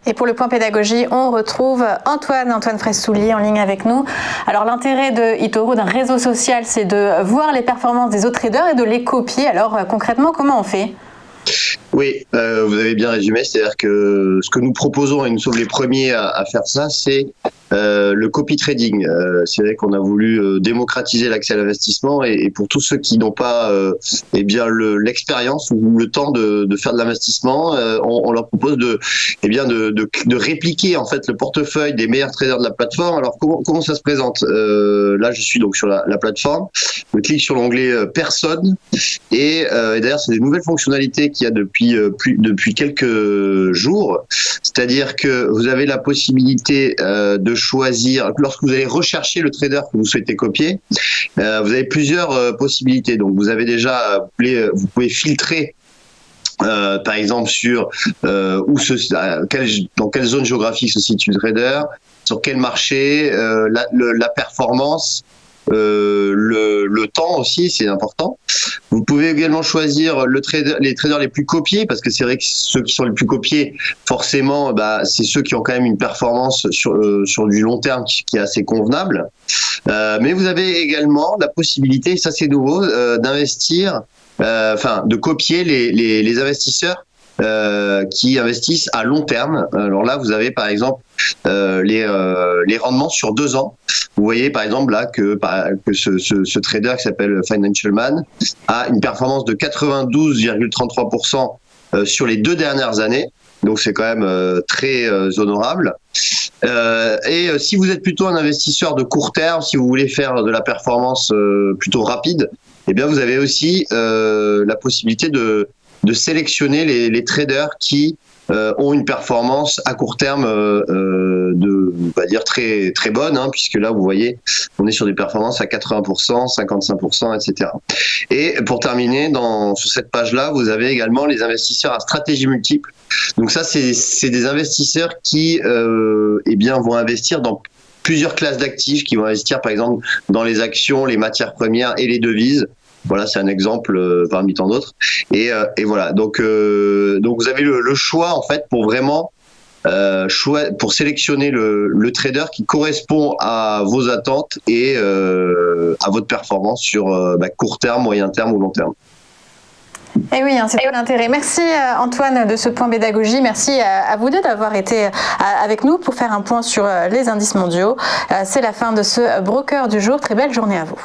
Et pour le point pédagogie, on retrouve Antoine Fraisse-Soulier en ligne avec nous. Alors l'intérêt de eToro, d'un réseau social, c'est de voir les performances des autres traders et de les copier. Alors concrètement, comment on fait ? Oui, vous avez bien résumé, c'est-à-dire que ce que nous proposons, et nous sommes les premiers à faire ça, c'est le copy trading. C'est vrai qu'on a voulu démocratiser l'accès à l'investissement et pour tous ceux qui n'ont pas eh bien l'expérience ou le temps de faire de l'investissement, on leur propose de répliquer en fait le portefeuille des meilleurs traders de la plateforme. Alors comment ça se présente? Là, je suis donc sur la plateforme. Je clique sur l'onglet personnes et d'ailleurs c'est des nouvelles fonctionnalités qu'il y a depuis quelques jours. C'est-à-dire que vous avez la possibilité de choisir, lorsque vous allez rechercher le trader que vous souhaitez copier, vous avez plusieurs possibilités. Donc vous avez déjà, vous pouvez filtrer par exemple sur dans quelle zone géographique se situe le trader, sur quel marché, la performance, le temps aussi, c'est important. Vous pouvez également choisir les traders les plus copiés, parce que c'est vrai que ceux qui sont les plus copiés, forcément, c'est ceux qui ont quand même une performance sur du long terme qui est assez convenable. Mais vous avez également la possibilité, ça c'est nouveau, d'investir, de copier les investisseurs qui investissent à long terme. Alors là, vous avez par exemple les rendements sur 2 ans. Vous voyez par exemple là que ce trader qui s'appelle Financial Man a une performance de 92,33% sur les 2 dernières années. Donc c'est quand même très honorable. Et si vous êtes plutôt un investisseur de court terme, si vous voulez faire de la performance plutôt rapide, eh bien vous avez aussi la possibilité de sélectionner les traders qui ont une performance à court terme on va dire très très bonne, puisque là vous voyez on est sur des performances à 80%, 55%, etc. Et pour terminer, sur cette page là vous avez également les investisseurs à stratégie multiple. Donc ça c'est des investisseurs qui vont investir dans plusieurs classes d'actifs, qui vont investir par exemple dans les actions, les matières premières et les devises. Voilà, c'est un exemple parmi tant d'autres. Et voilà. Donc vous avez le choix en fait pour vraiment pour sélectionner le trader qui correspond à vos attentes et à votre performance sur court terme, moyen terme ou long terme. Eh oui, c'est tout l'intérêt. Merci Antoine de ce point pédagogie. Merci à vous deux d'avoir été avec nous pour faire un point sur les indices mondiaux. C'est la fin de ce broker du jour. Très belle journée à vous.